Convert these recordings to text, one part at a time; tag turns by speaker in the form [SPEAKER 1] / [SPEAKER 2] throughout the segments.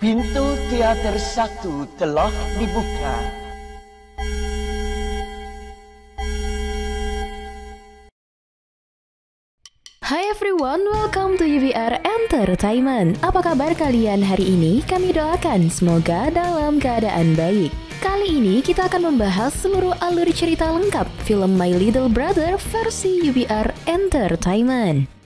[SPEAKER 1] Pintu teater 1 telah dibuka.
[SPEAKER 2] Hai everyone, welcome to UBR Entertainment. Apa kabar kalian hari ini? Kami doakan semoga dalam keadaan baik. Kali ini kita akan membahas seluruh alur cerita lengkap film My Little Brother versi UBR Entertainment.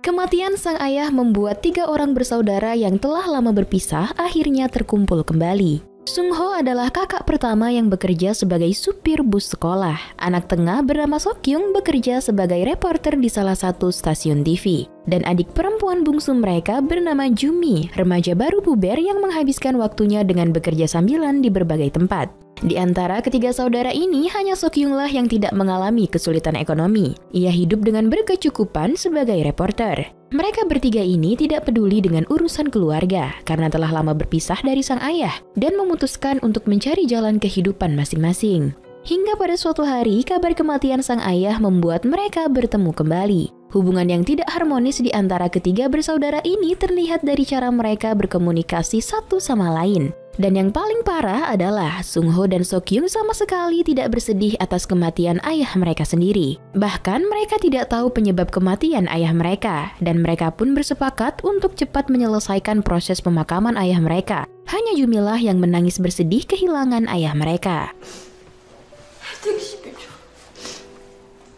[SPEAKER 2] Kematian sang ayah membuat 3 orang bersaudara yang telah lama berpisah akhirnya terkumpul kembali. Sung Ho adalah kakak pertama yang bekerja sebagai supir bus sekolah. Anak tengah bernama Sokyung bekerja sebagai reporter di salah satu stasiun TV. Dan adik perempuan bungsu mereka bernama Jumi, remaja baru puber yang menghabiskan waktunya dengan bekerja sambilan di berbagai tempat. Di antara ketiga saudara ini, hanya Sokyung lah yang tidak mengalami kesulitan ekonomi. Ia hidup dengan berkecukupan sebagai reporter. Mereka bertiga ini tidak peduli dengan urusan keluarga karena telah lama berpisah dari sang ayah dan memutuskan untuk mencari jalan kehidupan masing-masing. Hingga pada suatu hari, kabar kematian sang ayah membuat mereka bertemu kembali. Hubungan yang tidak harmonis di antara ketiga bersaudara ini terlihat dari cara mereka berkomunikasi satu sama lain. Dan yang paling parah adalah Sung Ho dan Sokyung sama sekali tidak bersedih atas kematian ayah mereka sendiri. Bahkan mereka tidak tahu penyebab kematian ayah mereka, dan mereka pun bersepakat untuk cepat menyelesaikan proses pemakaman ayah mereka. Hanya Jumilah yang menangis bersedih kehilangan ayah mereka.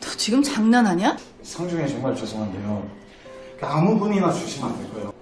[SPEAKER 3] 너 지금 장난하냐?
[SPEAKER 4] 상중에 정말 죄송한데요. 아무 분이나 주시면 안 될까요?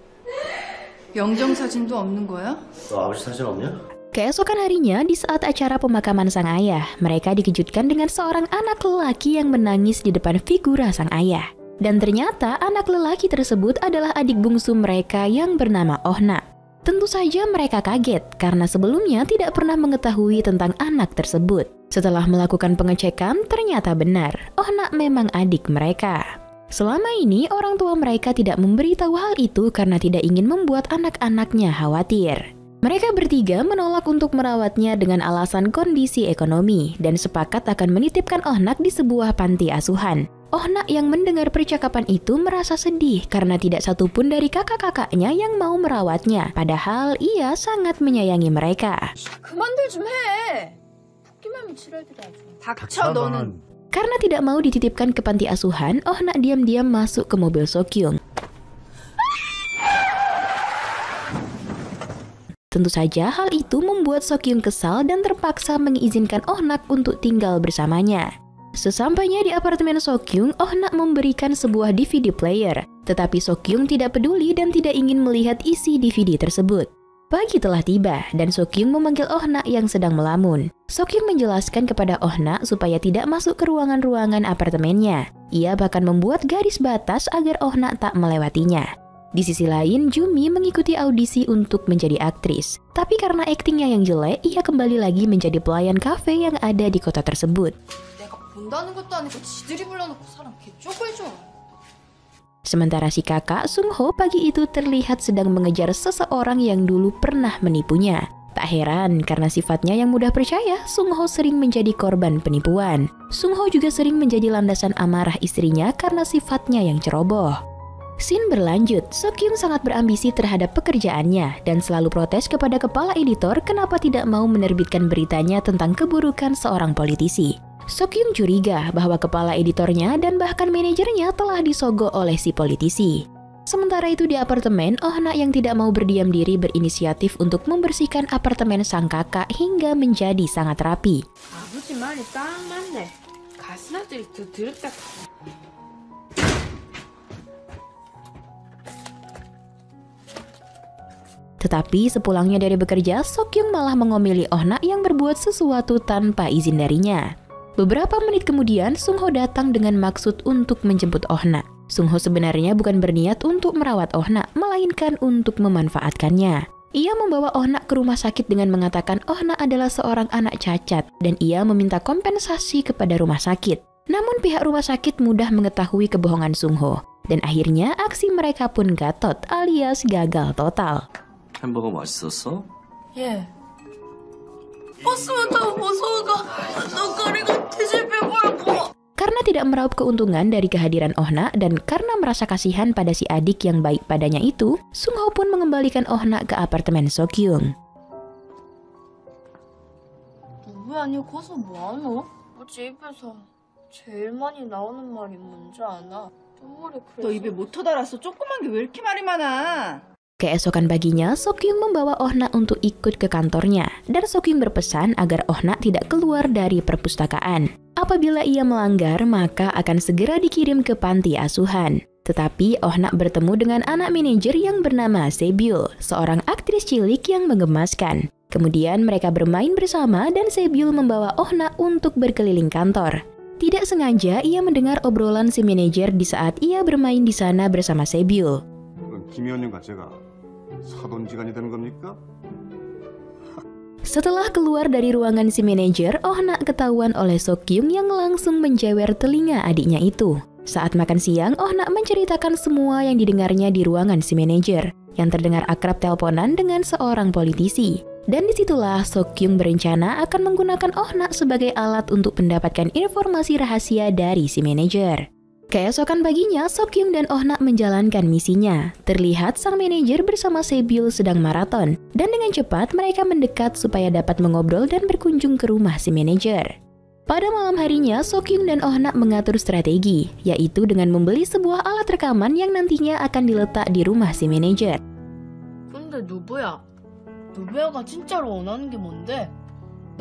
[SPEAKER 3] 영정 사진도 없는 거야?
[SPEAKER 5] 너 아버지 사진 없냐?
[SPEAKER 2] Keesokan harinya, di saat acara pemakaman sang ayah, mereka dikejutkan dengan seorang anak lelaki yang menangis di depan figura sang ayah. Dan ternyata anak lelaki tersebut adalah adik bungsu mereka yang bernama Ohna. Tentu saja mereka kaget karena sebelumnya tidak pernah mengetahui tentang anak tersebut. Setelah melakukan pengecekan, ternyata benar, Ohna memang adik mereka. Selama ini, orang tua mereka tidak memberitahu hal itu karena tidak ingin membuat anak-anaknya khawatir. Mereka bertiga menolak untuk merawatnya dengan alasan kondisi ekonomi dan sepakat akan menitipkan Ohnak di sebuah panti asuhan. Ohnak yang mendengar percakapan itu merasa sedih karena tidak satupun dari kakak-kakaknya yang mau merawatnya, padahal ia sangat menyayangi mereka.
[SPEAKER 3] 그만들 좀 해. 붓기만 미칠애들이 아주. 닥쳐 너는.
[SPEAKER 2] Karena tidak mau dititipkan ke panti asuhan, Ohna diam-diam masuk ke mobil Sokyung. Tentu saja hal itu membuat Sokyung kesal dan terpaksa mengizinkan Ohnak untuk tinggal bersamanya. Sesampainya di apartemen Sokyung, Ohnak memberikan sebuah DVD player. Tetapi Sokyung tidak peduli dan tidak ingin melihat isi DVD tersebut. Pagi telah tiba dan Sokyung memanggil Ohna yang sedang melamun. Sokyung menjelaskan kepada Ohna supaya tidak masuk ke ruangan-ruangan apartemennya. Ia bahkan membuat garis batas agar Ohna tak melewatinya. Di sisi lain, Jumi mengikuti audisi untuk menjadi aktris. Tapi karena aktingnya yang jelek, ia kembali lagi menjadi pelayan kafe yang ada di kota tersebut.
[SPEAKER 3] 내가 본다는 것도 아니고 지들이 불러놓고 사람 개쪽을 줘.
[SPEAKER 2] Sementara si kakak, Sung Ho, pagi itu terlihat sedang mengejar seseorang yang dulu pernah menipunya. Tak heran, karena sifatnya yang mudah percaya, Sung Ho sering menjadi korban penipuan. Sung Ho juga sering menjadi landasan amarah istrinya karena sifatnya yang ceroboh. Scene berlanjut, Sokyung sangat berambisi terhadap pekerjaannya dan selalu protes kepada kepala editor kenapa tidak mau menerbitkan beritanya tentang keburukan seorang politisi. Sokyung curiga bahwa kepala editornya dan bahkan manajernya telah disogok oleh si politisi. Sementara itu di apartemen, Ohna yang tidak mau berdiam diri berinisiatif untuk membersihkan apartemen sang kakak hingga menjadi sangat rapi.
[SPEAKER 6] 아버지 말이 딱 맞네. 가스나들이 더 더럽다.
[SPEAKER 2] Tetapi sepulangnya dari bekerja, Sokyung malah mengomeli Ohna yang berbuat sesuatu tanpa izin darinya. Beberapa menit kemudian, Sung Ho datang dengan maksud untuk menjemput Ohna. Sung Ho sebenarnya bukan berniat untuk merawat Ohna, melainkan untuk memanfaatkannya. Ia membawa Ohna ke rumah sakit dengan mengatakan Ohna adalah seorang anak cacat dan ia meminta kompensasi kepada rumah sakit. Namun pihak rumah sakit mudah mengetahui kebohongan Sung Ho. Dan akhirnya aksi mereka pun gatot alias gagal total.
[SPEAKER 5] 햄버거 맛있었어?
[SPEAKER 3] 예. 버스만 타고 무서워가 너 거리가 뒤집히고
[SPEAKER 2] Karena tidak meraup keuntungan dari kehadiran Oh-na dan karena merasa kasihan pada si adik yang baik padanya itu, Sung-ho pun mengembalikan Oh-na ke apartemen Seok-kyung.
[SPEAKER 3] 누구야, 니 거기서 뭐하노? 어제 입에서 제일 많이 나오는 말이 뭔지 아나? 눈물이
[SPEAKER 7] 너 입에 모터 달았어. 조그만 게 왜 이렇게 말이 많아?
[SPEAKER 2] Keesokan paginya, Seok-kyung membawa Oh-na untuk ikut ke kantornya, dan Seok-kyung berpesan agar Oh-na tidak keluar dari perpustakaan. Apabila ia melanggar, maka akan segera dikirim ke panti asuhan. Tetapi Oh-na bertemu dengan anak manajer yang bernama Se-byul, seorang aktris cilik yang menggemaskan. Kemudian mereka bermain bersama dan Se-byul membawa Oh-na untuk berkeliling kantor. Tidak sengaja ia mendengar obrolan si manajer di saat ia bermain di sana bersama Se-byul.
[SPEAKER 8] 김 의원님과 제가 사돈지간이 되는 겁니까?
[SPEAKER 2] Setelah keluar dari ruangan si manajer, Oh-na ketahuan oleh Seok-kyung yang langsung menjewer telinga adiknya itu. Saat makan siang, Oh-na menceritakan semua yang didengarnya di ruangan si manajer, yang terdengar akrab teleponan dengan seorang politisi. Dan disitulah Seok-kyung berencana akan menggunakan Oh-na sebagai alat untuk mendapatkan informasi rahasia dari si manajer. Keesokan paginya, Seok-kyung dan Oh-na menjalankan misinya. Terlihat sang manajer bersama Se-byul sedang maraton, dan dengan cepat mereka mendekat supaya dapat mengobrol dan berkunjung ke rumah si manajer. Pada malam harinya, Seok-kyung dan Oh-na mengatur strategi, yaitu dengan membeli sebuah alat rekaman yang nantinya akan diletak di rumah si manajer.
[SPEAKER 3] 근데 누구야? 누구야가 진짜로 원하는 게 뭔데?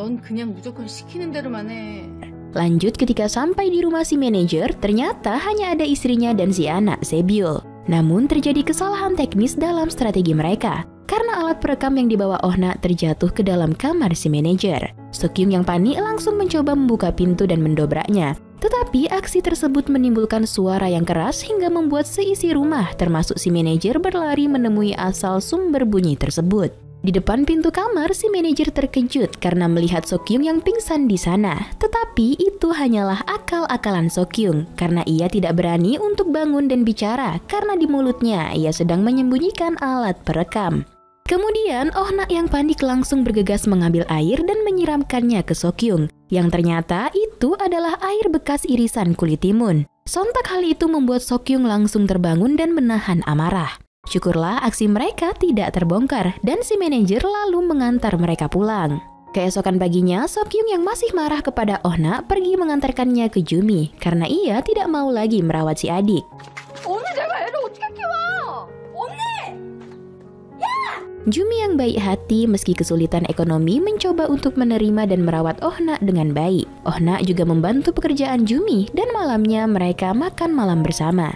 [SPEAKER 7] 넌 그냥 무조건 시키는 대로만 해.
[SPEAKER 2] Lanjut ketika sampai di rumah si manajer, ternyata hanya ada istrinya dan si anak, Se-byul. Namun terjadi kesalahan teknis dalam strategi mereka, karena alat perekam yang dibawa Oh-na terjatuh ke dalam kamar si manajer. Seok-kyung yang panik langsung mencoba membuka pintu dan mendobraknya. Tetapi aksi tersebut menimbulkan suara yang keras hingga membuat seisi rumah termasuk si manajer berlari menemui asal sumber bunyi tersebut. Di depan pintu kamar, si manajer terkejut karena melihat Seok-kyung yang pingsan di sana. Tetapi itu hanyalah akal-akalan Seok-kyung karena ia tidak berani untuk bangun dan bicara karena di mulutnya ia sedang menyembunyikan alat perekam. Kemudian Oh-na yang panik langsung bergegas mengambil air dan menyiramkannya ke Seok-kyung, yang ternyata itu adalah air bekas irisan kulit timun. Sontak hal itu membuat Seok-kyung langsung terbangun dan menahan amarah. Syukurlah aksi mereka tidak terbongkar dan si manajer lalu mengantar mereka pulang. Keesokan paginya, Seok-kyung yang masih marah kepada Oh-na pergi mengantarkannya ke Jumi karena ia tidak mau lagi merawat si adik.
[SPEAKER 3] 언니 내가 애를 어떻게 키워? 언니!
[SPEAKER 2] Jumi yang baik hati meski kesulitan ekonomi mencoba untuk menerima dan merawat Oh-na dengan baik. Oh-na juga membantu pekerjaan Jumi dan malamnya mereka makan malam bersama.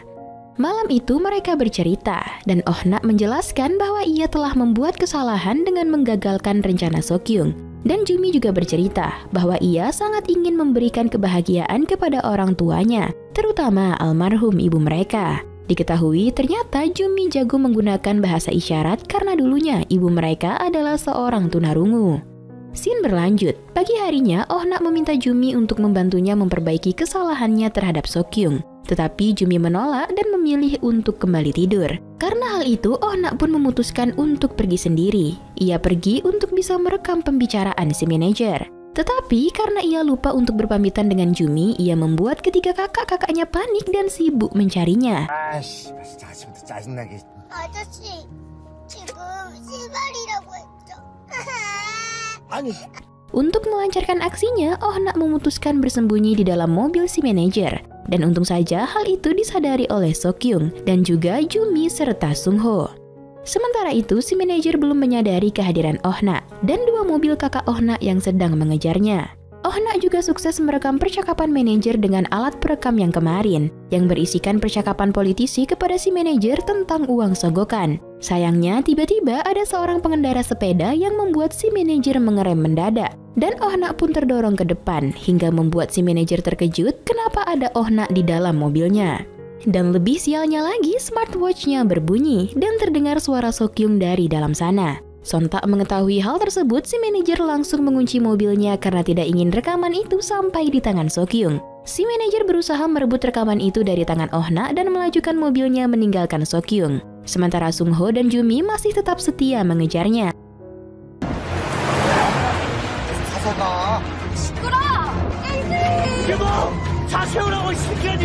[SPEAKER 2] Malam itu mereka bercerita dan Oh-na menjelaskan bahwa ia telah membuat kesalahan dengan menggagalkan rencana Seok-kyung. Dan Jumi juga bercerita bahwa ia sangat ingin memberikan kebahagiaan kepada orang tuanya, terutama almarhum ibu mereka. Diketahui ternyata Jumi jago menggunakan bahasa isyarat karena dulunya ibu mereka adalah seorang tunarungu. Scene berlanjut. Pagi harinya, Oh-na meminta Jumi untuk membantunya memperbaiki kesalahannya terhadap Seok-kyung. Tetapi Jumi menolak dan memilih untuk kembali tidur. Karena hal itu, Oh-na pun memutuskan untuk pergi sendiri. Ia pergi untuk bisa merekam pembicaraan si manajer. Tetapi karena ia lupa untuk berpamitan dengan Jumi, ia membuat ketiga kakak-kakaknya panik dan sibuk mencarinya.
[SPEAKER 9] 아이씨, 진짜 아침부터 짜증나게.
[SPEAKER 10] 아저씨, 지금 시발이라고 했죠.
[SPEAKER 9] 아니.
[SPEAKER 2] Untuk melancarkan aksinya, Oh-na memutuskan bersembunyi di dalam mobil si manajer. Dan untung saja hal itu disadari oleh Seok-kyung dan juga Jumi serta Sung-ho. Sementara itu, si manajer belum menyadari kehadiran Oh-na dan dua mobil kakak Oh-na yang sedang mengejarnya. Oh-na juga sukses merekam percakapan manajer dengan alat perekam yang kemarin, yang berisikan percakapan politisi kepada si manajer tentang uang sogokan. Sayangnya, tiba-tiba ada seorang pengendara sepeda yang membuat si manajer mengerem mendadak. Dan Oh-na pun terdorong ke depan, hingga membuat si manajer terkejut kenapa ada Oh-na di dalam mobilnya. Dan lebih sialnya lagi, smartwatch-nya berbunyi dan terdengar suara Seok-kyung dari dalam sana. Sontak mengetahui hal tersebut, si manajer langsung mengunci mobilnya karena tidak ingin rekaman itu sampai di tangan Seok-kyung. Si manajer berusaha merebut rekaman itu dari tangan Oh-na dan melajukan mobilnya meninggalkan Seok-kyung. Sementara Sung-ho dan Jumi masih tetap setia mengejarnya.
[SPEAKER 9] 사사가.
[SPEAKER 3] 시끄러!
[SPEAKER 1] 차 세우라고 이 새끼야니!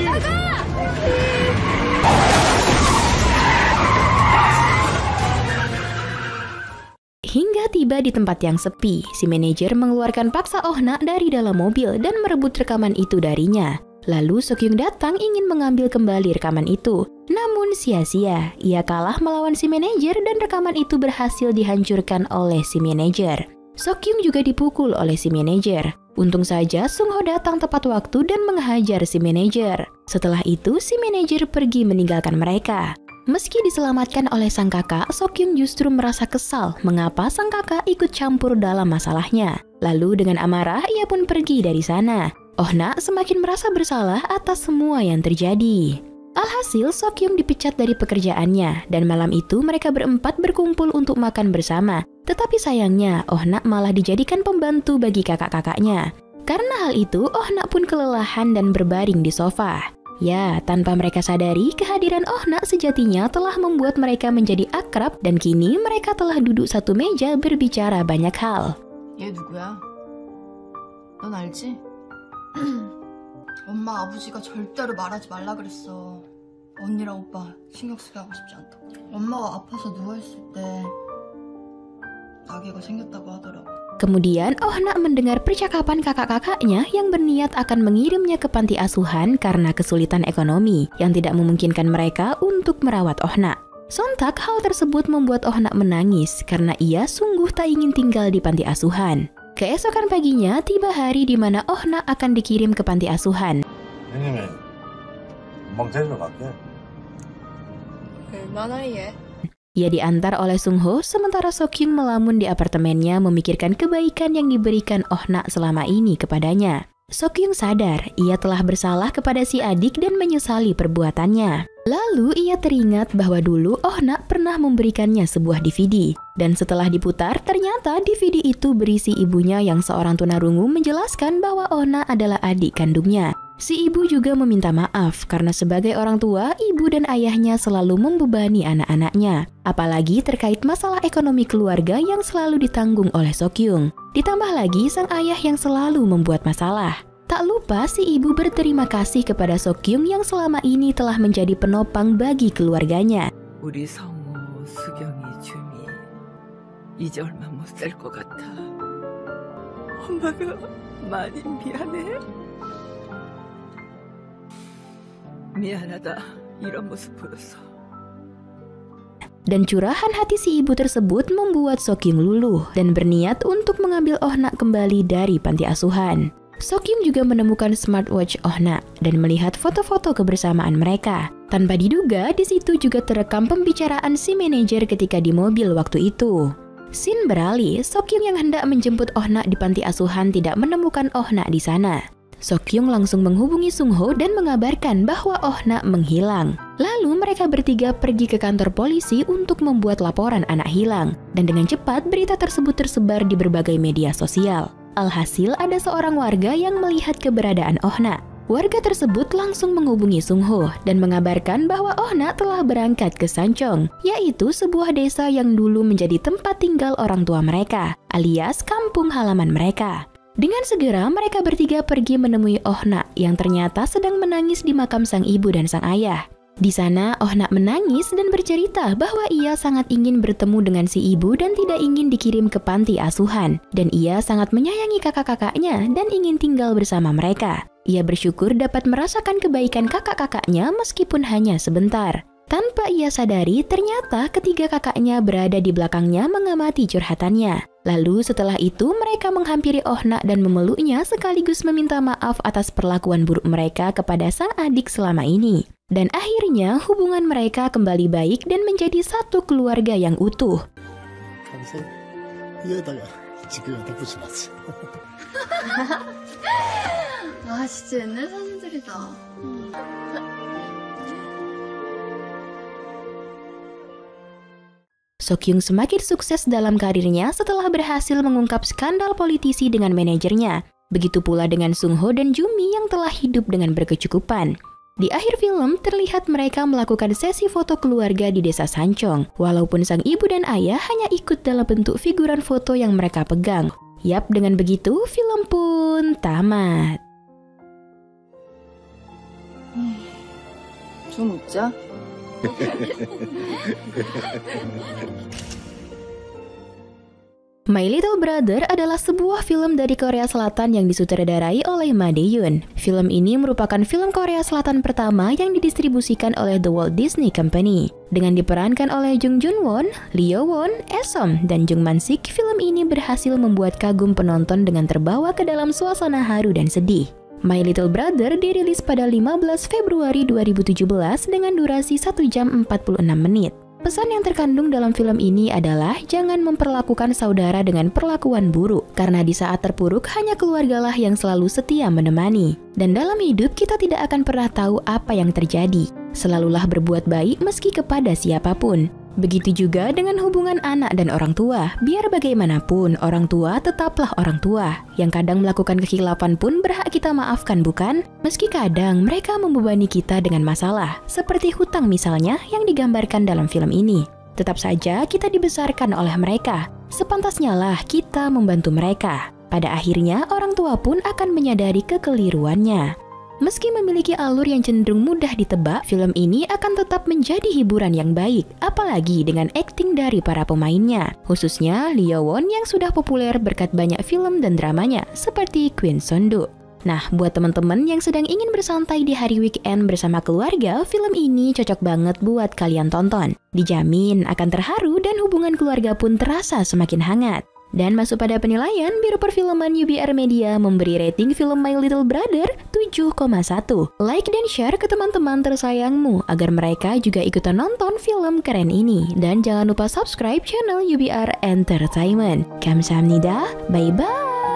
[SPEAKER 2] Hingga tiba di tempat yang sepi, si manajer mengeluarkan paksa Oh-na dari dalam mobil dan merebut rekaman itu darinya. Lalu Seok-Young datang ingin mengambil kembali rekaman itu. Namun sia-sia, ia kalah melawan si manajer dan rekaman itu berhasil dihancurkan oleh si manajer. Seok-Young juga dipukul oleh si manajer. Untung saja Sung-ho datang tepat waktu dan menghajar si manajer. Setelah itu, si manajer pergi meninggalkan mereka. Meski diselamatkan oleh sang kakak, Seok-Young justru merasa kesal mengapa sang kakak ikut campur dalam masalahnya. Lalu dengan amarah, ia pun pergi dari sana. Oh-na semakin merasa bersalah atas semua yang terjadi. Alhasil, Seok-Young dipecat dari pekerjaannya, dan malam itu mereka berempat berkumpul untuk makan bersama. Tetapi sayangnya, Oh-na malah dijadikan pembantu bagi kakak-kakaknya. Karena hal itu, Oh-na pun kelelahan dan berbaring di sofa. Ya, tanpa mereka sadari, kehadiran Oh-na sejatinya telah membuat mereka menjadi akrab dan kini mereka telah duduk satu meja berbicara banyak hal.
[SPEAKER 3] 얘 누구야? 넌 알지? 엄마 아버지가 절대로 말하지 말라 그랬어. 언니랑 오빠 신경 쓰게 하고 싶지 않다고. 엄마가 아파서 누워있을 때 아기가 생겼다고 하더라고.
[SPEAKER 2] Kemudian Oh-na mendengar percakapan kakak-kakaknya yang berniat akan mengirimnya ke panti asuhan karena kesulitan ekonomi yang tidak memungkinkan mereka untuk merawat Oh-na. Sontak hal tersebut membuat Oh-na menangis karena ia sungguh tak ingin tinggal di panti asuhan. Keesokan paginya tiba hari di mana Oh-na akan dikirim ke panti asuhan.
[SPEAKER 3] 얼마나 얘?
[SPEAKER 2] Ia diantar oleh Sung-ho sementara Seok-Young melamun di apartemennya memikirkan kebaikan yang diberikan Oh-na selama ini kepadanya. Seok-Young sadar ia telah bersalah kepada si adik dan menyesali perbuatannya. Lalu ia teringat bahwa dulu Oh-na pernah memberikannya sebuah DVD. Dan setelah diputar, ternyata DVD itu berisi ibunya yang seorang tunarungu menjelaskan bahwa Oh-na adalah adik kandungnya. Si ibu juga meminta maaf karena sebagai orang tua, ibu dan ayahnya selalu membebani anak-anaknya. Apalagi terkait masalah ekonomi keluarga yang selalu ditanggung oleh Seok-Young. Ditambah lagi sang ayah yang selalu membuat masalah. Tak lupa si ibu berterima kasih kepada Seok-Young yang selama ini telah menjadi penopang bagi keluarganya.
[SPEAKER 6] 우리 성우, 수경이, 주미 이제 얼마 못 살 것 같아. 엄마가 많이 미안해. 미안하다 이런 모습 보여서.
[SPEAKER 2] Dan curahan hati si ibu tersebut membuat Seok-Young luluh dan berniat untuk mengambil Oh-na kembali dari panti asuhan. Seok-Young juga menemukan smartwatch Oh-na dan melihat foto-foto kebersamaan mereka. Tanpa diduga, di situ juga terekam pembicaraan si manajer ketika di mobil waktu itu. Scene beralih, Seok-Young yang hendak menjemput Oh-na di panti asuhan tidak menemukan Oh-na di sana. Seok-Young langsung menghubungi Sung-ho dan mengabarkan bahwa Oh-na menghilang. Lalu mereka bertiga pergi ke kantor polisi untuk membuat laporan anak hilang. Dan dengan cepat berita tersebut tersebar di berbagai media sosial. Alhasil ada seorang warga yang melihat keberadaan Oh-na. Warga tersebut langsung menghubungi Sung-ho dan mengabarkan bahwa Oh-na telah berangkat ke Sancheong, yaitu sebuah desa yang dulu menjadi tempat tinggal orang tua mereka, alias kampung halaman mereka. Dengan segera mereka bertiga pergi menemui Oh-na yang ternyata sedang menangis di makam sang ibu dan sang ayah. Di sana Oh-na menangis dan bercerita bahwa ia sangat ingin bertemu dengan si ibu dan tidak ingin dikirim ke panti asuhan. Dan ia sangat menyayangi kakak-kakaknya dan ingin tinggal bersama mereka. Ia bersyukur dapat merasakan kebaikan kakak-kakaknya meskipun hanya sebentar. Tanpa ia sadari, ternyata ketiga kakaknya berada di belakangnya mengamati curhatannya. Lalu setelah itu mereka menghampiri Oh-na dan memeluknya sekaligus meminta maaf atas perlakuan buruk mereka kepada sang adik selama ini. Dan akhirnya hubungan mereka kembali baik dan menjadi satu keluarga yang utuh.
[SPEAKER 3] 아 진짜 옛날 사진들이다.
[SPEAKER 2] Seok-Young semakin sukses dalam karirnya setelah berhasil mengungkap skandal politisi dengan manajernya. Begitu pula dengan Sung-ho dan Jumi yang telah hidup dengan berkecukupan. Di akhir film, terlihat mereka melakukan sesi foto keluarga di desa Sancheong, walaupun sang ibu dan ayah hanya ikut dalam bentuk figuran foto yang mereka pegang. Yap, dengan begitu, film pun tamat.
[SPEAKER 7] 좀 웃자.
[SPEAKER 2] My Little Brother adalah sebuah film dari Korea Selatan yang disutradarai oleh Ma Dae-yoon. Film ini merupakan film Korea Selatan pertama yang didistribusikan oleh The Walt Disney Company. Dengan diperankan oleh Jung Joon-won, Lee Yo-won, Esom, dan Jung Man-sik, film ini berhasil membuat kagum penonton dengan terbawa ke dalam suasana haru dan sedih. My Little Brother dirilis pada 15 Februari 2017 dengan durasi 1 jam 46 menit. Pesan yang terkandung dalam film ini adalah jangan memperlakukan saudara dengan perlakuan buruk, karena di saat terpuruk hanya keluargalah yang selalu setia menemani. Dan dalam hidup kita tidak akan pernah tahu apa yang terjadi. Selalulah berbuat baik meski kepada siapapun. Begitu juga dengan hubungan anak dan orang tua. Biar bagaimanapun, orang tua tetaplah orang tua. Yang kadang melakukan kekhilafan pun berhak kita maafkan, bukan? Meski kadang mereka membebani kita dengan masalah, seperti hutang misalnya yang digambarkan dalam film ini. Tetap saja kita dibesarkan oleh mereka. Sepantasnya lah kita membantu mereka. Pada akhirnya, orang tua pun akan menyadari kekeliruannya. Meski memiliki alur yang cenderung mudah ditebak, film ini akan tetap menjadi hiburan yang baik, apalagi dengan akting dari para pemainnya, khususnya Lee Yo-won yang sudah populer berkat banyak film dan dramanya, seperti Queen Sondu. Nah, buat teman-teman yang sedang ingin bersantai di hari weekend bersama keluarga, film ini cocok banget buat kalian tonton. Dijamin akan terharu dan hubungan keluarga pun terasa semakin hangat. Dan masuk pada penilaian, Biro Perfilman UBR Media memberi rating film My Little Brother 7,1. Like dan share ke teman-teman tersayangmu agar mereka juga ikutan nonton film keren ini. Dan jangan lupa subscribe channel UBR Entertainment. Kamsahamnida, bye-bye!